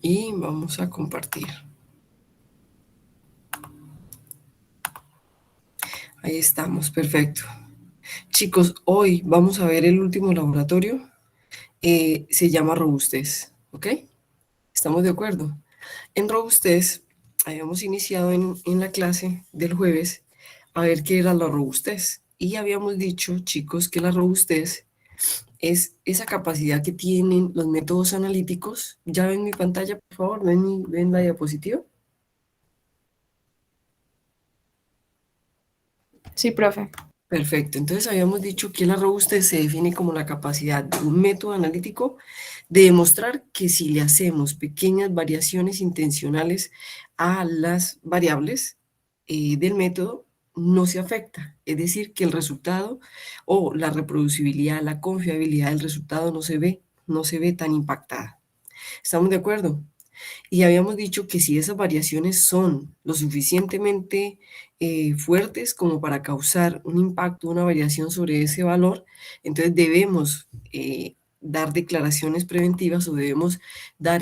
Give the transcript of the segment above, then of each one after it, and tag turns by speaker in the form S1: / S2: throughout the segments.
S1: y vamos a compartir. Ahí estamos, perfecto. Chicos, hoy vamos a ver el último laboratorio. Se llama robustez, ¿ok? ¿Estamos de acuerdo? En robustez, habíamos iniciado en la clase del jueves a ver qué era la robustez. Y habíamos dicho, chicos, que la robustez es esa capacidad que tienen los métodos analíticos. ¿Ya ven mi pantalla, por favor? ¿Ven la diapositiva?
S2: Sí, profe.
S1: Perfecto, entonces habíamos dicho que la robustez se define como la capacidad de un método analítico de demostrar que si le hacemos pequeñas variaciones intencionales a las variables del método, no se afecta. Es decir, que el resultado o la reproducibilidad, la confiabilidad del resultado no se ve tan impactada. ¿Estamos de acuerdo? Y habíamos dicho que si esas variaciones son lo suficientemente fuertes como para causar un impacto, una variación sobre ese valor, entonces debemos dar declaraciones preventivas o debemos dar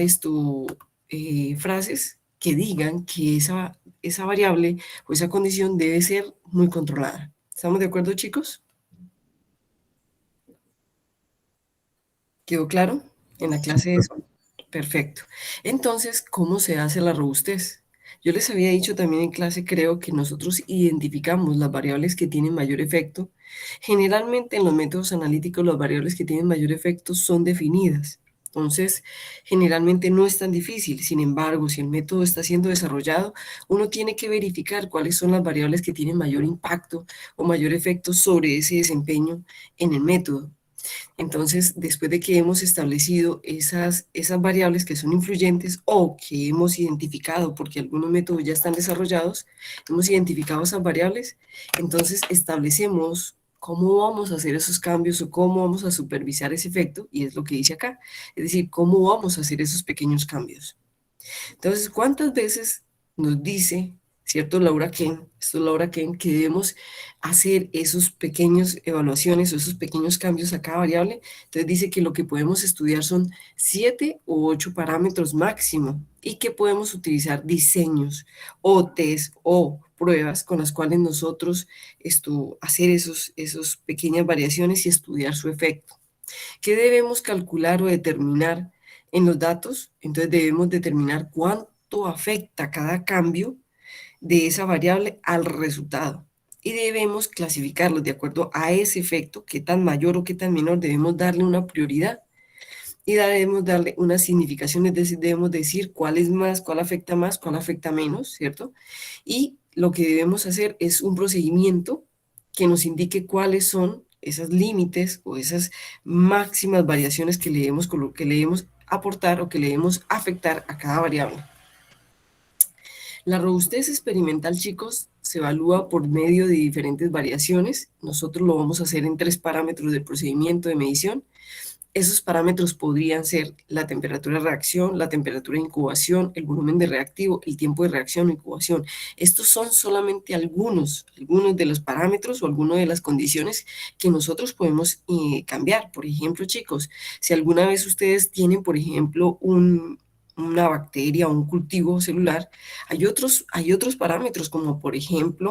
S1: frases que digan que esa variable o esa condición debe ser muy controlada. ¿Estamos de acuerdo, chicos? ¿Quedó claro en la clase de eso? Perfecto. Entonces, ¿cómo se hace la robustez? Yo les había dicho también en clase, creo, que nosotros identificamos las variables que tienen mayor efecto. Generalmente en los métodos analíticos las variables que tienen mayor efecto son definidas. Entonces, generalmente no es tan difícil. Sin embargo, si el método está siendo desarrollado, uno tiene que verificar cuáles son las variables que tienen mayor impacto o mayor efecto sobre ese desempeño en el método. Entonces, después de que hemos establecido esas variables que son influyentes o que hemos identificado, porque algunos métodos ya están desarrollados, hemos identificado esas variables, entonces establecemos cómo vamos a hacer esos cambios o cómo vamos a supervisar ese efecto, y es lo que dice acá, es decir, cómo vamos a hacer esos pequeños cambios. Entonces, ¿cuántas veces nos dice, cierto, Laura Ken, esto es Laura Ken, que debemos hacer esos pequeños evaluaciones o esos pequeños cambios a cada variable? Entonces dice que lo que podemos estudiar son 7 u 8 parámetros máximo y que podemos utilizar diseños o test o pruebas con las cuales nosotros hacer esos pequeñas variaciones y estudiar su efecto. ¿Qué debemos calcular o determinar en los datos? Entonces debemos determinar cuánto afecta cada cambio de esa variable al resultado. Y debemos clasificarlos de acuerdo a ese efecto, qué tan mayor o qué tan menor, debemos darle una prioridad y debemos darle una significación, es decir, debemos decir cuál es más, cuál afecta menos, ¿cierto? Y lo que debemos hacer es un procedimiento que nos indique cuáles son esos límites o esas máximas variaciones que le debemos aportar o que le debemos afectar a cada variable. La robustez experimental, chicos, se evalúa por medio de diferentes variaciones. Nosotros lo vamos a hacer en 3 parámetros del procedimiento de medición. Esos parámetros podrían ser la temperatura de reacción, la temperatura de incubación, el volumen de reactivo, el tiempo de reacción o incubación. Estos son solamente algunos de los parámetros o algunas de las condiciones que nosotros podemos cambiar. Por ejemplo, chicos, si alguna vez ustedes tienen, por ejemplo, una bacteria o un cultivo celular, hay otros parámetros como ponerle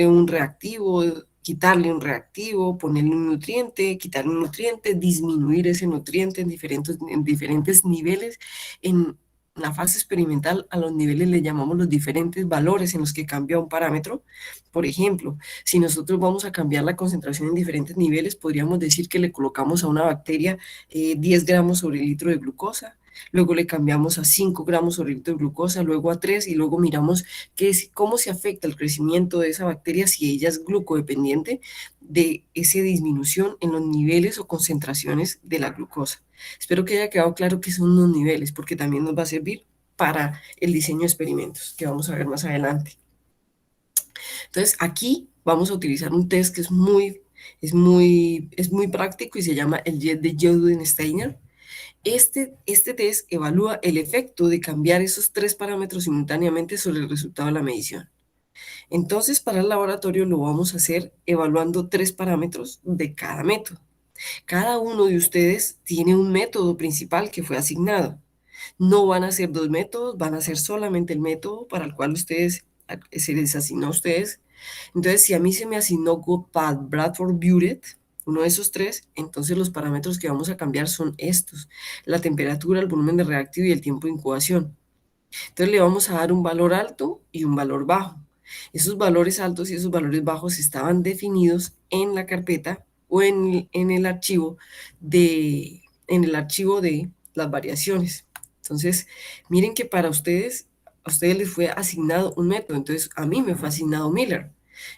S1: un reactivo, quitarle un reactivo, ponerle un nutriente, quitarle un nutriente, disminuir ese nutriente en diferentes niveles. En la fase experimental a los niveles le llamamos los diferentes valores en los que cambia un parámetro. Por ejemplo, si nosotros vamos a cambiar la concentración en diferentes niveles, podríamos decir que le colocamos a una bacteria 10 gramos sobre el litro de glucosa, luego le cambiamos a 5 gramos sobre litro de glucosa, luego a 3 y luego miramos cómo se afecta el crecimiento de esa bacteria si ella es glucodependiente de esa disminución en los niveles o concentraciones de la glucosa. Espero que haya quedado claro qué son los niveles, porque también nos va a servir para el diseño de experimentos, que vamos a ver más adelante. Entonces, aquí vamos a utilizar un test que es muy práctico y se llama el JET de Jodin-Steiner. Este test evalúa el efecto de cambiar esos 3 parámetros simultáneamente sobre el resultado de la medición. Entonces, para el laboratorio lo vamos a hacer evaluando 3 parámetros de cada método. Cada uno de ustedes tiene un método principal que fue asignado. No van a ser dos métodos, van a ser solamente el método para el cual se les asignó a ustedes. Entonces, si a mí se me asignó Goodpath, Bradford, Buret, uno de esos tres, entonces los parámetros que vamos a cambiar son estos: la temperatura, el volumen de reactivo y el tiempo de incubación. Entonces le vamos a dar un valor alto y un valor bajo. Esos valores altos y esos valores bajos estaban definidos en la carpeta o en el archivo de las variaciones. Entonces, miren que para ustedes, a ustedes les fue asignado un método. Entonces, a mí me fue asignado Miller.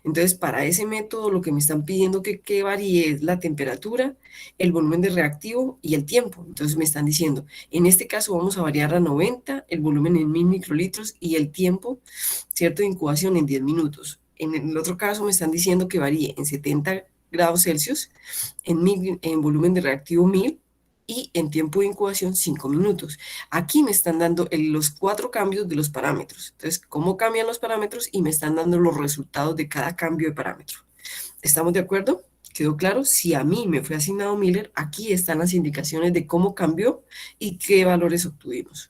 S1: Entonces, para ese método, lo que me están pidiendo que varíe es la temperatura, el volumen de reactivo y el tiempo. Entonces, me están diciendo, en este caso vamos a variar a 90, el volumen en 1000 microlitros y el tiempo, ¿cierto?, de incubación en 10 minutos. En el otro caso me están diciendo que varíe en 70 grados Celsius, en volumen de reactivo 1000 y en tiempo de incubación 5 minutos. Aquí me están dando los 4 cambios de los parámetros. Entonces, ¿cómo cambian los parámetros? Y me están dando los resultados de cada cambio de parámetro. ¿Estamos de acuerdo? ¿Quedó claro? Si a mí me fue asignado Miller, aquí están las indicaciones de cómo cambió y qué valores obtuvimos.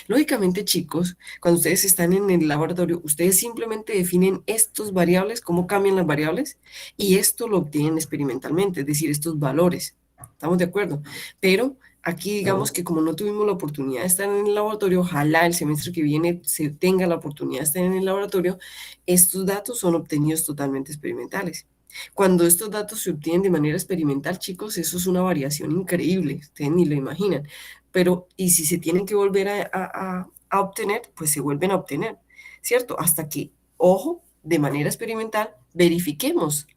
S1: Lógicamente, chicos, cuando ustedes están en el laboratorio, ustedes simplemente definen estos variables, cómo cambian las variables, y esto lo obtienen experimentalmente, es decir, estos valores. ¿Estamos de acuerdo? Pero aquí digamos que como no tuvimos la oportunidad de estar en el laboratorio, ojalá el semestre que viene se tenga la oportunidad de estar en el laboratorio, estos datos son obtenidos totalmente experimentales. Cuando estos datos se obtienen de manera experimental, chicos, eso es una variación increíble, ustedes ni lo imaginan. Pero, y si se tienen que volver a obtener, pues se vuelven a obtener, ¿cierto? Hasta que, ojo, de manera experimental, verifiquemos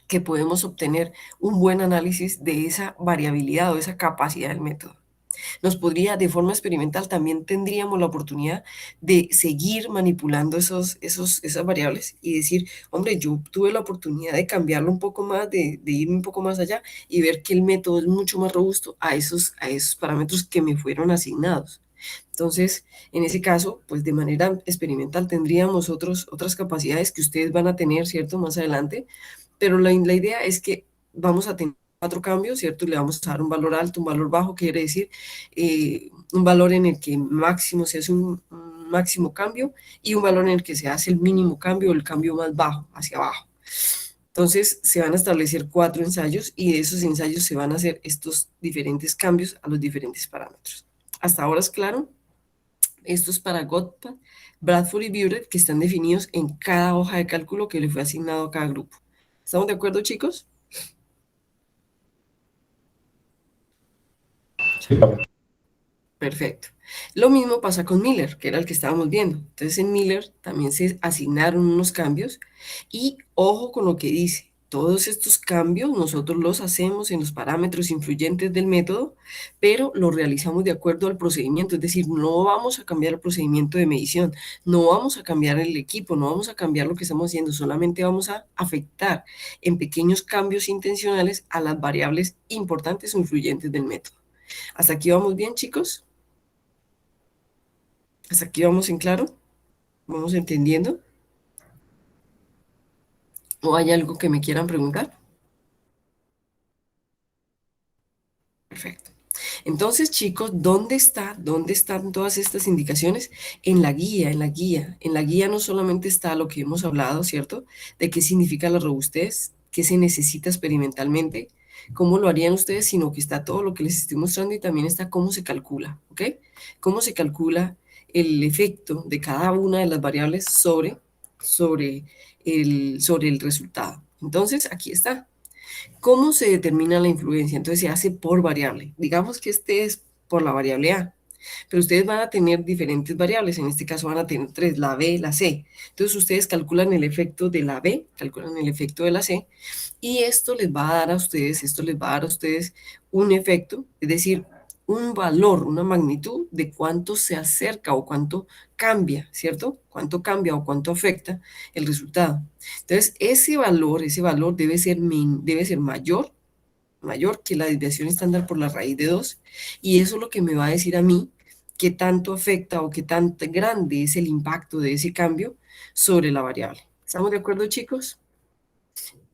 S1: que podemos obtener un buen análisis de esa variabilidad o de esa capacidad del método. De forma experimental, también tendríamos la oportunidad de seguir manipulando esas variables y decir, hombre, yo tuve la oportunidad de cambiarlo un poco más, de ir un poco más allá y ver que el método es mucho más robusto a esos parámetros que me fueron asignados. Entonces, en ese caso, pues de manera experimental tendríamos otras capacidades que ustedes van a tener, ¿cierto? Más adelante, pero la idea es que vamos a tener 4 cambios, ¿cierto? Y le vamos a dar un valor alto, un valor bajo, quiere decir un valor en el que máximo se hace un máximo cambio y un valor en el que se hace el mínimo cambio o el cambio más bajo, hacia abajo. Entonces se van a establecer 4 ensayos y de esos ensayos se van a hacer estos diferentes cambios a los diferentes parámetros. ¿Hasta ahora es claro? Esto es para Gottpad, Bradford y Buret, que están definidos en cada hoja de cálculo que le fue asignado a cada grupo. ¿Estamos de acuerdo, chicos?
S2: Sí, profe.
S1: Perfecto. Lo mismo pasa con Miller, que era el que estábamos viendo. Entonces en Miller también se asignaron unos cambios y ojo con lo que dice. Todos estos cambios nosotros los hacemos en los parámetros influyentes del método, pero los realizamos de acuerdo al procedimiento. Es decir, no vamos a cambiar el procedimiento de medición, no vamos a cambiar el equipo, no vamos a cambiar lo que estamos haciendo, solamente vamos a afectar en pequeños cambios intencionales a las variables importantes o influyentes del método. ¿Hasta aquí vamos bien, chicos? ¿Hasta aquí vamos en claro? ¿Vamos entendiendo? ¿O hay algo que me quieran preguntar? Perfecto. Entonces, chicos, ¿dónde están todas estas indicaciones? En la guía, en la guía. En la guía no solamente está lo que hemos hablado, ¿cierto? De qué significa la robustez, qué se necesita experimentalmente, cómo lo harían ustedes, sino que está todo lo que les estoy mostrando y también está cómo se calcula, ¿ok? Cómo se calcula el efecto de cada una de las variables sobre el resultado. Entonces, aquí está. ¿Cómo se determina la influencia? Entonces se hace por variable. Digamos que este es por la variable A, pero ustedes van a tener diferentes variables. En este caso van a tener tres, la B, la C. Entonces ustedes calculan el efecto de la B, calculan el efecto de la C, y esto les va a dar a ustedes un efecto, es decir, un valor, una magnitud de cuánto se acerca o cuánto cambia, ¿cierto? Cuánto cambia o cuánto afecta el resultado. Entonces, ese valor debe ser mayor que la desviación estándar por la raíz de 2, y eso es lo que me va a decir a mí qué tanto afecta o qué tan grande es el impacto de ese cambio sobre la variable. ¿Estamos de acuerdo, chicos?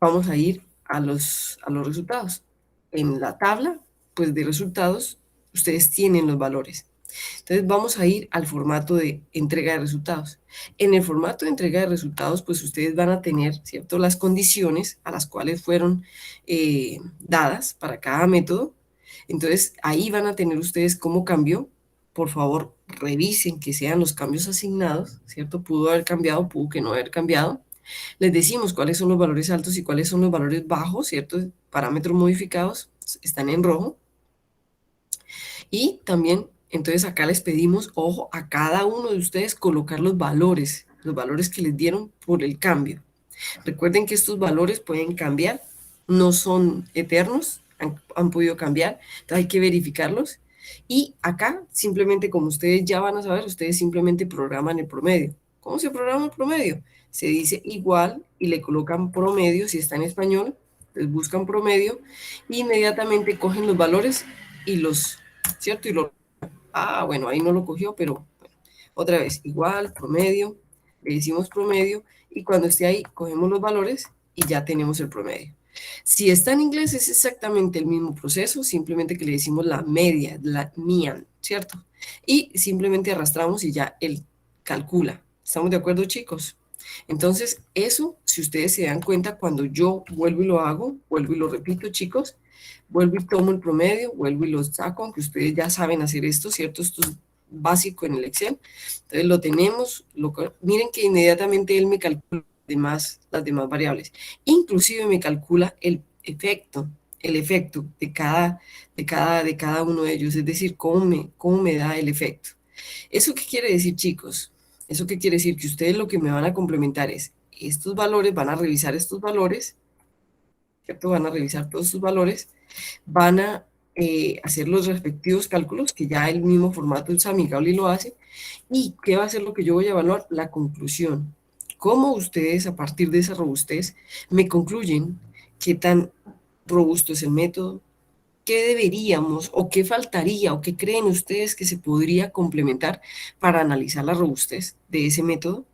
S1: Vamos a ir a los resultados. en la tabla, pues de resultados, ustedes tienen los valores. Entonces vamos a ir al formato de entrega de resultados. En el formato de entrega de resultados, pues ustedes van a tener, ¿cierto?, las condiciones a las cuales fueron dadas para cada método. Entonces ahí van a tener ustedes cómo cambió. Por favor, revisen que sean los cambios asignados, ¿cierto? Pudo haber cambiado, pudo que no haber cambiado. Les decimos cuáles son los valores altos y cuáles son los valores bajos, ¿cierto? Parámetros modificados están en rojo. Y también, entonces acá les pedimos, ojo, a cada uno de ustedes colocar los valores que les dieron por el cambio. Recuerden que estos valores pueden cambiar, no son eternos, han podido cambiar, entonces hay que verificarlos. Y acá, simplemente como ustedes ya van a saber, ustedes simplemente programan el promedio. ¿Cómo se programa el promedio? Se dice igual y le colocan promedio, si está en español, les buscan promedio, e inmediatamente cogen los valores y los, ¿cierto? Y lo, bueno, ahí no lo cogió, pero bueno, otra vez, igual, promedio, le decimos promedio, y cuando esté ahí, cogemos los valores y ya tenemos el promedio. Si está en inglés, es exactamente el mismo proceso, simplemente que le decimos la media, la mean, ¿cierto? Y simplemente arrastramos y ya él calcula. ¿Estamos de acuerdo, chicos? Entonces, eso, si ustedes se dan cuenta, cuando yo vuelvo y lo hago, vuelvo y lo repito, chicos, vuelvo y tomo el promedio, vuelvo y lo saco, aunque ustedes ya saben hacer esto, ¿cierto? Esto es básico en el Excel. Entonces lo tenemos, miren que inmediatamente él me calcula las demás variables. Inclusive me calcula el efecto de cada uno de ellos, es decir, cómo me da el efecto. ¿Eso qué quiere decir, chicos? ¿Eso qué quiere decir? Que ustedes lo que me van a complementar es estos valores, van a revisar estos valores, ¿cierto? Van a revisar todos sus valores, van a hacer los respectivos cálculos, que ya el mismo formato es amigable y lo hace. ¿Y qué va a ser lo que yo voy a evaluar? La conclusión. ¿Cómo ustedes, a partir de esa robustez, me concluyen qué tan robusto es el método? ¿Qué deberíamos o qué faltaría o qué creen ustedes que se podría complementar para analizar la robustez de ese método?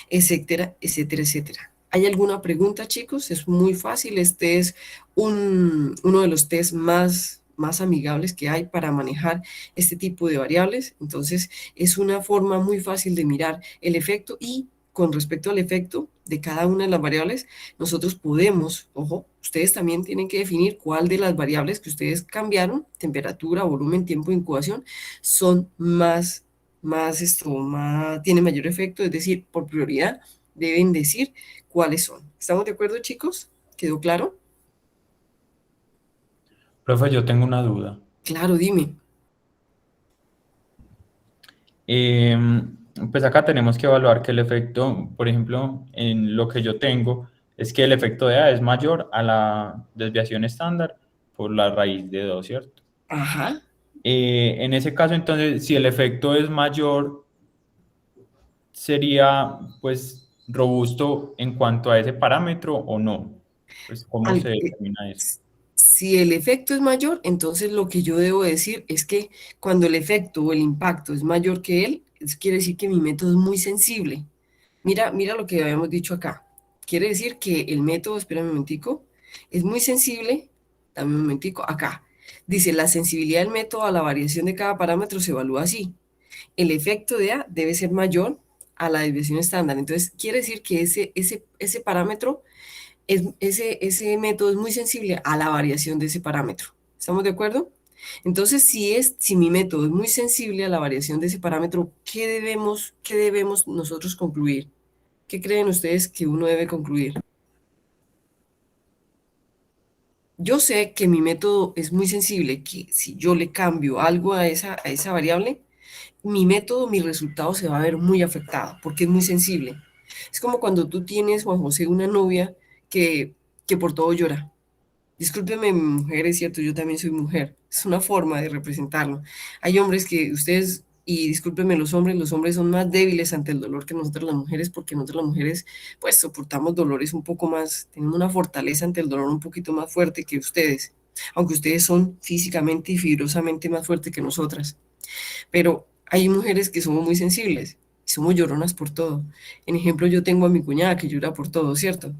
S1: Etcétera, etcétera, etcétera. ¿Hay alguna pregunta, chicos? Es muy fácil. Este es uno de los test más amigables que hay para manejar este tipo de variables. Entonces, es una forma muy fácil de mirar el efecto y con respecto al efecto de cada una de las variables, nosotros podemos, ojo, ustedes también tienen que definir cuál de las variables que ustedes cambiaron, temperatura, volumen, tiempo de incubación, son tiene mayor efecto, es decir, por prioridad deben decir cuáles son. ¿Estamos de acuerdo, chicos? ¿Quedó claro?
S2: Profe, yo tengo una duda.
S1: Claro, dime.
S2: Pues acá tenemos que evaluar que el efecto, por ejemplo, en lo que yo tengo, es que el efecto de A es mayor a la desviación estándar por la raíz de 2, ¿cierto?
S1: Ajá.
S2: En ese caso, entonces, si el efecto es mayor, sería pues robusto en cuanto a ese parámetro o no. Pues, ¿cómo se
S1: Al- eh,
S2: determina eso?
S1: si el efecto es mayor, entonces lo que yo debo decir es que cuando el efecto o el impacto es mayor que él, eso quiere decir que mi método es muy sensible. Mira lo que habíamos dicho acá. Quiere decir que el método, espera un momentico, es muy sensible. Dame un momentico, acá. Dice, la sensibilidad del método a la variación de cada parámetro se evalúa así. El efecto de A debe ser mayor a la desviación estándar. Entonces, quiere decir que ese parámetro, ese método es muy sensible a la variación de ese parámetro. ¿Estamos de acuerdo? Entonces, si mi método es muy sensible a la variación de ese parámetro, qué debemos nosotros concluir? ¿Qué creen ustedes que uno debe concluir? Yo sé que mi método es muy sensible, que si yo le cambio algo a esa variable, mi método, mi resultado se va a ver muy afectado, porque es muy sensible. Es como cuando tú tienes, Juan José, una novia que, que por todo llora. Discúlpeme, mi mujer, es cierto, yo también soy mujer. Es una forma de representarlo. Hay hombres que ustedes, y discúlpeme, los hombres son más débiles ante el dolor que nosotros las mujeres, porque nosotros las mujeres, pues, soportamos dolores un poco más, tenemos una fortaleza ante el dolor un poquito más fuerte que ustedes, aunque ustedes son físicamente y fibrosamente más fuertes que nosotras. Pero hay mujeres que somos muy sensibles, y somos lloronas por todo. En ejemplo, yo tengo a mi cuñada que llora por todo, ¿cierto?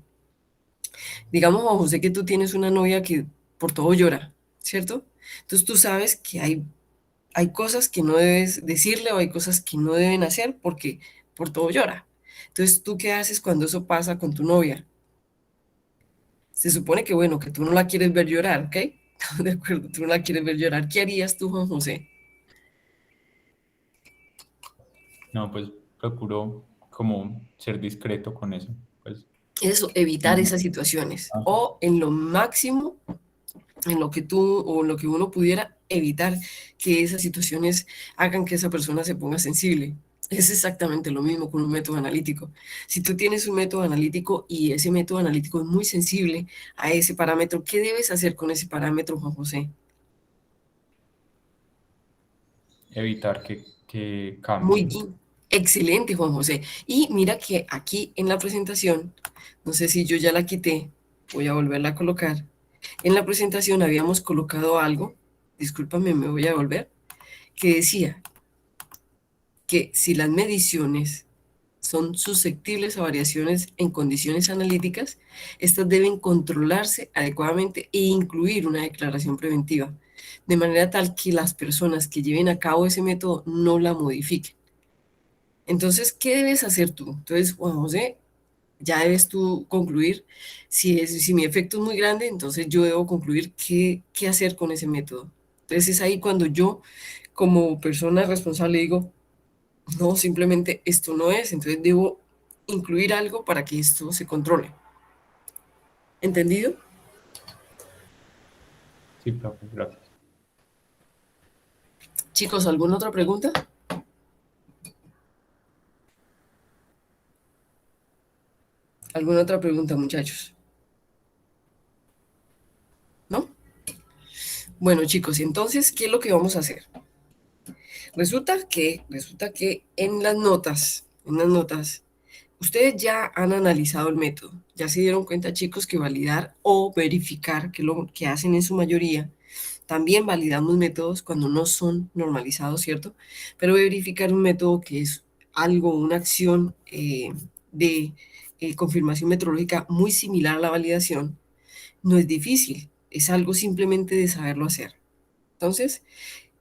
S1: Digamos, Juan José, que tú tienes una novia que por todo llora. ¿cierto? Entonces tú sabes que hay cosas que no debes decirle o hay cosas que no deben hacer porque por todo llora. Entonces, ¿tú qué haces cuando eso pasa con tu novia? Se supone que, bueno, que tú no la quieres ver llorar, ¿ok? De acuerdo, tú no la quieres ver llorar. ¿Qué harías tú, Juan José?
S2: No, pues procuro como ser discreto con eso. Pues
S1: Eso, evitar
S2: no.
S1: esas situaciones.
S2: Ajá.
S1: O en lo máximo, en lo que tú o en lo que uno pudiera evitar que esas situaciones hagan que esa persona se ponga sensible. Es exactamente lo mismo con un método analítico. Si tú tienes un método analítico y ese método analítico es muy sensible a ese parámetro, ¿qué debes hacer con ese parámetro, Juan José?
S2: Evitar que
S1: Muy
S2: cambie.
S1: bien. Excelente, Juan José. Y mira que aquí en la presentación, no sé si yo ya la quité, voy a volverla a colocar. En la presentación habíamos colocado algo, discúlpame, me voy a volver, que decía que si las mediciones son susceptibles a variaciones en condiciones analíticas, estas deben controlarse adecuadamente e incluir una declaración preventiva, de manera tal que las personas que lleven a cabo ese método no la modifiquen. Entonces, ¿qué debes hacer tú? Entonces, Juan José, ya debes tú concluir si mi efecto es muy grande, entonces yo debo concluir qué hacer con ese método. Entonces es ahí cuando yo, como persona responsable, digo, no, simplemente esto no es, entonces debo incluir algo para que esto se controle. ¿Entendido?
S2: Sí, profe, gracias.
S1: Chicos, ¿alguna otra pregunta? ¿Alguna otra pregunta, muchachos? ¿No? Bueno, chicos, entonces, ¿qué es lo que vamos a hacer? Resulta que en las notas, ustedes ya han analizado el método, ya se dieron cuenta, chicos, que validar o verificar, que lo que hacen en su mayoría, también validamos métodos cuando no son normalizados, ¿cierto? Pero verificar un método que es algo, una acción de confirmación metrológica muy similar a la validación, no es difícil, es algo simplemente de saberlo hacer. Entonces,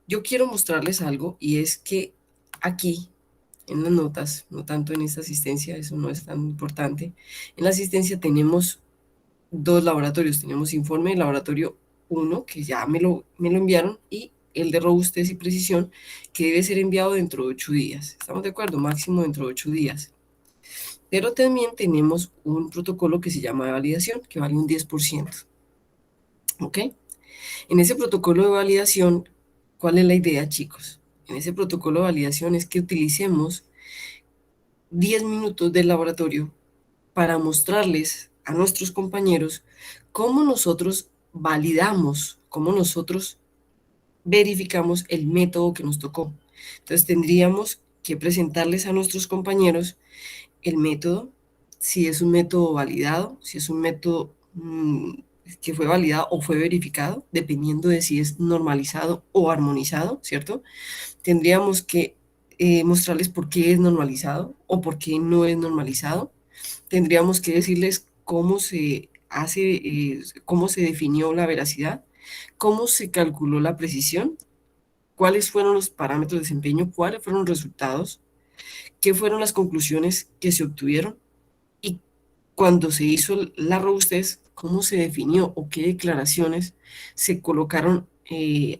S1: yo quiero mostrarles algo y es que aquí en las notas, no tanto en esta asistencia, eso no es tan importante. En la asistencia tenemos dos laboratorios, tenemos informe de laboratorio uno que ya me lo enviaron, y el de robustez y precisión, que debe ser enviado dentro de 8 días. ¿Estamos de acuerdo? Máximo dentro de 8 días. Pero también tenemos un protocolo que se llama de validación, que vale un 10%. ¿Ok? En ese protocolo de validación, ¿cuál es la idea, chicos? En ese protocolo de validación es que utilicemos 10 minutos del laboratorio para mostrarles a nuestros compañeros cómo nosotros validamos, cómo nosotros verificamos el método que nos tocó. Entonces tendríamos que presentarles a nuestros compañeros el método, si es un método validado, si es un método que fue validado o fue verificado, dependiendo de si es normalizado o armonizado, ¿cierto? Tendríamos que mostrarles por qué es normalizado o por qué no es normalizado. Tendríamos que decirles cómo se hace, cómo se definió la veracidad, cómo se calculó la precisión, cuáles fueron los parámetros de desempeño, cuáles fueron los resultados, qué fueron las conclusiones que se obtuvieron y cuando se hizo la robustez, cómo se definió o qué declaraciones se colocaron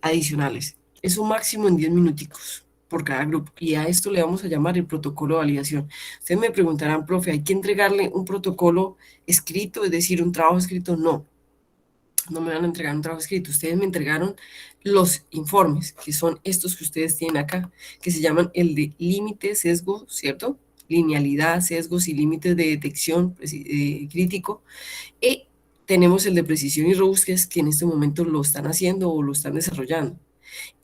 S1: adicionales. Eso máximo en 10 minuticos por cada grupo. Y a esto le vamos a llamar el protocolo de validación. Ustedes me preguntarán, profe, ¿hay que entregarle un protocolo escrito, es decir, un trabajo escrito? No, no me van a entregar un trabajo escrito. Ustedes me entregaron los informes, que son estos que ustedes tienen acá, que se llaman el de límite, sesgo, ¿cierto? Linealidad, sesgos y límites de detección crítico. Y tenemos el de precisión y robustez, que en este momento lo están haciendo o lo están desarrollando.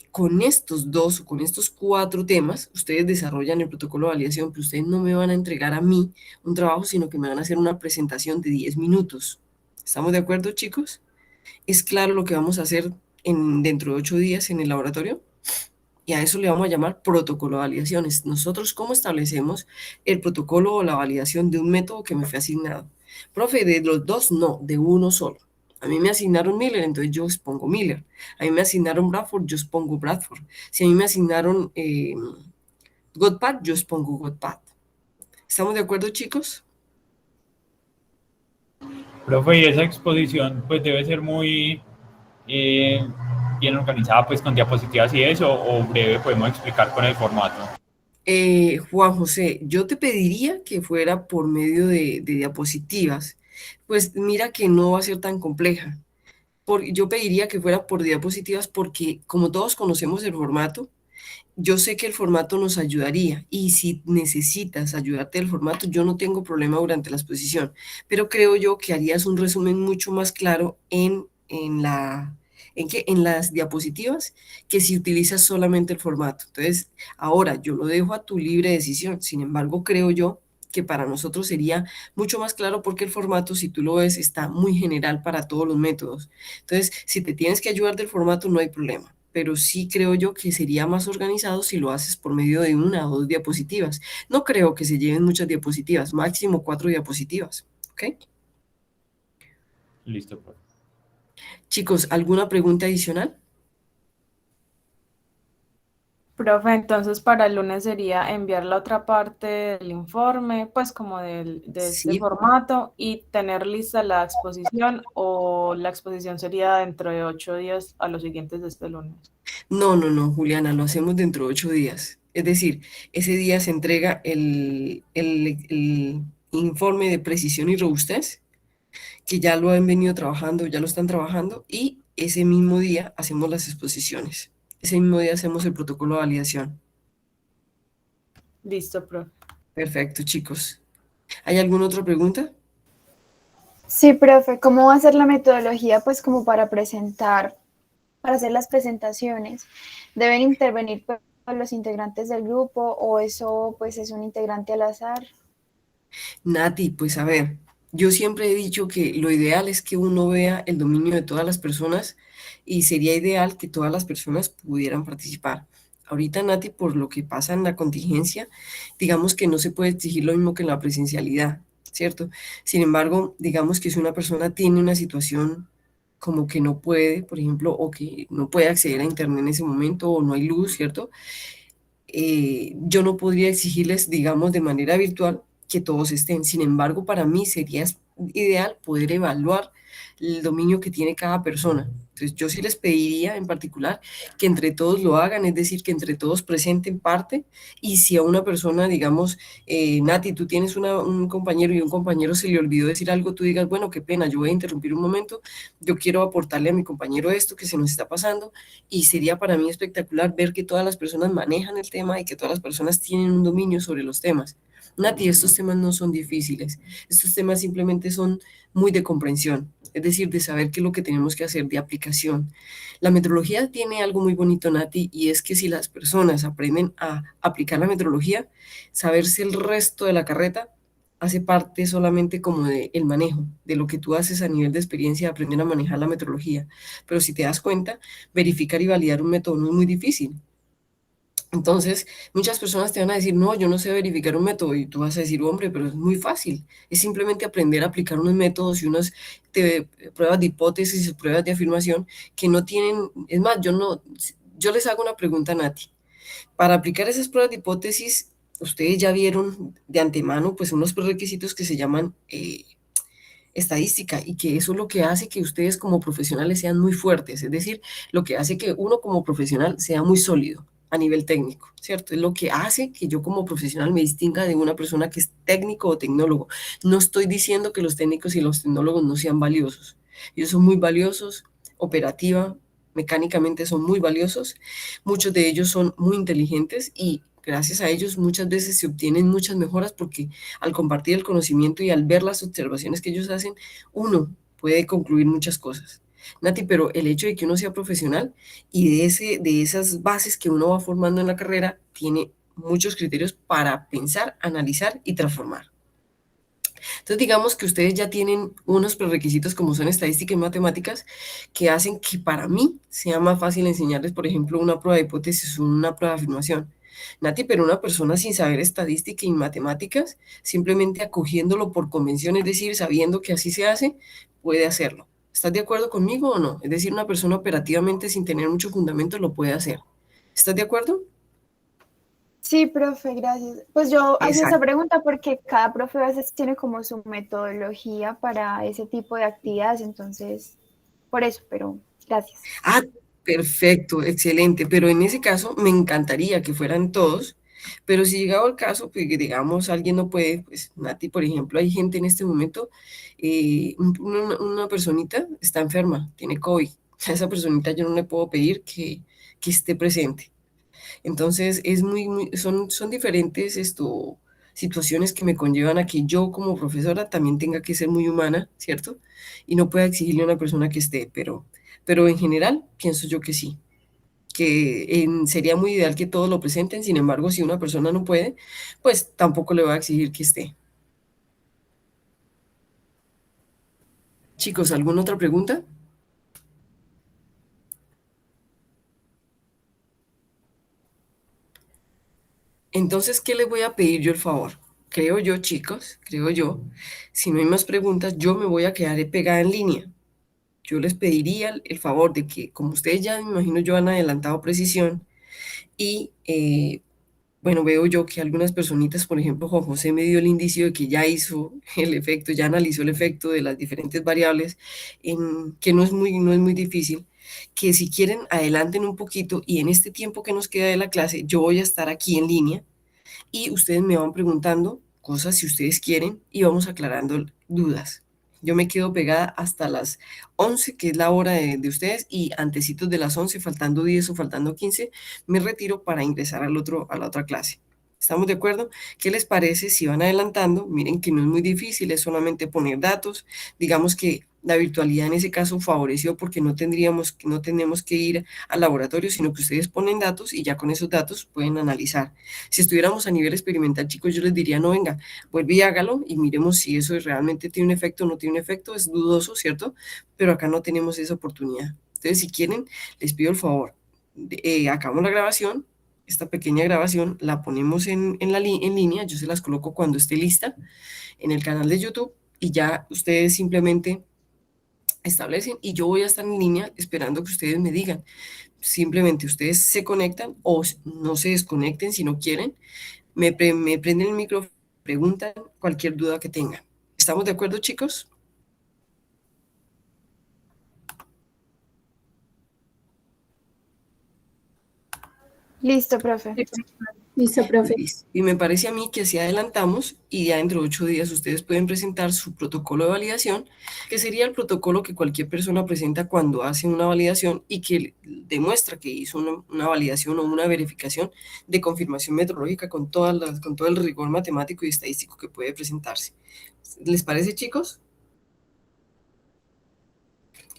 S1: Con estos dos o con estos cuatro temas, ustedes desarrollan el protocolo de validación, pero ustedes no me van a entregar a mí un trabajo, sino que me van a hacer una presentación de 10 minutos. ¿Estamos de acuerdo, chicos? ¿Es claro lo que vamos a hacer dentro de 8 días en el laboratorio? Y a eso le vamos a llamar protocolo de validaciones. Nosotros, ¿cómo establecemos el protocolo o la validación de un método que me fue asignado? Profe, de los dos, no, de uno solo. A mí me asignaron Miller, entonces yo expongo Miller. A mí me asignaron Bradford, yo expongo Bradford. Si a mí me asignaron Godpad, yo expongo Godpad. ¿Estamos de acuerdo, chicos?
S2: Profe, y esa exposición pues debe ser muy eh, bien organizada, pues con diapositivas y eso, o breve podemos explicar con el formato.
S1: Juan José, yo te pediría que fuera por medio de diapositivas. Pues mira que no va a ser tan compleja. Yo pediría que fuera por diapositivas porque como todos conocemos el formato, yo sé que el formato nos ayudaría y si necesitas ayudarte del formato, yo no tengo problema durante la exposición, pero creo yo que harías un resumen mucho más claro en las diapositivas que si utilizas solamente el formato. Entonces, ahora yo lo dejo a tu libre decisión. Sin embargo, creo yo que para nosotros sería mucho más claro porque el formato, si tú lo ves, está muy general para todos los métodos. Entonces, si te tienes que ayudar del formato, no hay problema, pero sí creo yo que sería más organizado si lo haces por medio de una o dos diapositivas. No creo que se lleven muchas diapositivas, máximo 4 diapositivas. ¿Ok?
S2: Listo, profe.
S1: Chicos, ¿alguna pregunta adicional?
S3: Profe, entonces para el lunes sería enviar la otra parte del informe, pues como de este
S1: Sí.
S3: formato y tener lista la exposición o la exposición sería dentro de 8 días a los siguientes de este lunes.
S1: No, no, no, Juliana, lo hacemos dentro de 8 días. Es decir, ese día se entrega el informe de precisión y robustez, que ya lo han venido trabajando, ya lo están trabajando, y ese mismo día hacemos las exposiciones. Ese mismo día hacemos el protocolo de validación.
S3: Listo, profe.
S1: Perfecto, chicos. ¿Hay alguna otra pregunta?
S4: Sí, profe, ¿cómo va a ser la metodología pues como para presentar, para hacer las presentaciones? ¿Deben intervenir pues, los integrantes del grupo o eso pues es un integrante al azar?
S1: Nati, pues a ver, yo siempre he dicho que lo ideal es que uno vea el dominio de todas las personas y sería ideal que todas las personas pudieran participar. Ahorita, Nati, por lo que pasa en la contingencia, digamos que no se puede exigir lo mismo que en la presencialidad, ¿cierto? Sin embargo, digamos que si una persona tiene una situación como que no puede, por ejemplo, o que no puede acceder a internet en ese momento o no hay luz, ¿cierto? Yo no podría exigirles, digamos, de manera virtual que todos estén. Sin embargo, para mí sería ideal poder evaluar el dominio que tiene cada persona. Entonces, yo sí les pediría en particular que entre todos lo hagan, es decir, que entre todos presenten parte y si a una persona, digamos, Nati, tú tienes un compañero y un compañero se le olvidó decir algo, tú digas, bueno, qué pena, yo voy a interrumpir un momento, yo quiero aportarle a mi compañero esto que se nos está pasando y sería para mí espectacular ver que todas las personas manejan el tema y que todas las personas tienen un dominio sobre los temas. Nati, estos temas no son difíciles, estos temas simplemente son muy de comprensión, es decir, de saber qué es lo que tenemos que hacer, de aplicación. La metrología tiene algo muy bonito, Nati, y es que si las personas aprenden a aplicar la metrología, saberse el resto de la carreta hace parte solamente como de el manejo, de lo que tú haces a nivel de experiencia, de aprender a manejar la metrología. Pero si te das cuenta, verificar y validar un método no es muy difícil. Entonces, muchas personas te van a decir, no, yo no sé verificar un método, y tú vas a decir, hombre, pero es muy fácil. Es simplemente aprender a aplicar unos métodos y unas pruebas de hipótesis y pruebas de afirmación que no tienen, es más, yo les hago una pregunta a Nati. Para aplicar esas pruebas de hipótesis, ustedes ya vieron de antemano, pues, unos prerequisitos que se llaman estadística y que eso es lo que hace que ustedes como profesionales sean muy fuertes, es decir, lo que hace que uno como profesional sea muy sólido a nivel técnico, ¿cierto? Es lo que hace que yo como profesional me distinga de una persona que es técnico o tecnólogo. No estoy diciendo que los técnicos y los tecnólogos no sean valiosos. Ellos son muy valiosos, operativa, mecánicamente son muy valiosos. Muchos de ellos son muy inteligentes y gracias a ellos muchas veces se obtienen muchas mejoras porque al compartir el conocimiento y al ver las observaciones que ellos hacen, uno puede concluir muchas cosas. Nati, pero el hecho de que uno sea profesional y de esas bases que uno va formando en la carrera, tiene muchos criterios para pensar, analizar y transformar. Entonces, digamos que ustedes ya tienen unos prerequisitos como son estadística y matemáticas que hacen que para mí sea más fácil enseñarles, por ejemplo, una prueba de hipótesis o una prueba de afirmación. Nati, pero una persona sin saber estadística y matemáticas, simplemente acogiéndolo por convención, es decir, sabiendo que así se hace, puede hacerlo. ¿Estás de acuerdo conmigo o no? Es decir, una persona operativamente sin tener mucho fundamento lo puede hacer. ¿Estás de acuerdo?
S4: Sí, profe, gracias. Pues yo hacía esa
S1: Exacto.
S4: pregunta porque cada profe a veces tiene como su metodología para ese tipo de actividades, entonces, por eso, pero gracias.
S1: Ah, perfecto, excelente. Pero en ese caso me encantaría que fueran todos, pero si llegado el caso, pues que digamos alguien no puede, pues Nati, por ejemplo, hay gente en este momento, una personita está enferma, tiene COVID. A esa personita yo no le puedo pedir que esté presente. Entonces, son diferentes situaciones que me conllevan a que yo como profesora también tenga que ser muy humana, ¿cierto? Y no pueda exigirle a una persona que esté, pero en general pienso yo que sí, que sería muy ideal que todos lo presenten, sin embargo, si una persona no puede, pues tampoco le voy a exigir que esté. Chicos, ¿alguna otra pregunta? Entonces, ¿qué les voy a pedir yo el favor? Creo yo, chicos, creo yo, si no hay más preguntas, yo me voy a quedar pegada en línea. Yo les pediría el favor de que, como ustedes ya me imagino yo han adelantado precisión y bueno, veo yo que algunas personitas, por ejemplo, Juan José me dio el indicio de que ya hizo el efecto, ya analizó el efecto de las diferentes variables, que no es muy difícil, que si quieren adelanten un poquito y en este tiempo que nos queda de la clase, yo voy a estar aquí en línea y ustedes me van preguntando cosas si ustedes quieren y vamos aclarando dudas. Yo me quedo pegada hasta las 11, que es la hora de ustedes, y antecitos de las 11, faltando 10 o faltando 15, me retiro para ingresar a la otra clase. ¿Estamos de acuerdo? ¿Qué les parece si van adelantando? Miren que no es muy difícil, es solamente poner datos. Digamos que la virtualidad en ese caso favoreció porque no tenemos que ir al laboratorio, sino que ustedes ponen datos y ya con esos datos pueden analizar. Si estuviéramos a nivel experimental, chicos, yo les diría, no, venga, vuelve y hágalo y miremos si eso realmente tiene un efecto o no tiene un efecto. Es dudoso, ¿cierto? Pero acá no tenemos esa oportunidad. Entonces, si quieren, les pido el favor, acabamos la grabación, esta pequeña grabación la ponemos en línea, yo se las coloco cuando esté lista en el canal de YouTube y ya ustedes simplemente establecen y yo voy a estar en línea esperando que ustedes me digan. Simplemente ustedes se conectan o no se desconecten si no quieren, me prenden el micrófono, preguntan cualquier duda que tengan. ¿Estamos de acuerdo, chicos?
S4: Listo, profe.
S5: Listo, profe.
S1: Listo. Y me parece a mí que así adelantamos y ya dentro de 8 días ustedes pueden presentar su protocolo de validación, que sería el protocolo que cualquier persona presenta cuando hace una validación y que demuestra que hizo una validación o una verificación de confirmación metodológica con con todo el rigor matemático y estadístico que puede presentarse. ¿Les parece, chicos?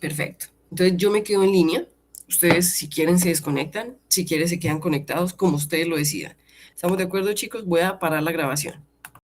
S1: Perfecto. Entonces yo me quedo en línea. Ustedes, si quieren, se desconectan. Si quieren, se quedan conectados como ustedes lo decidan. ¿Estamos de acuerdo, chicos? Voy a parar la grabación.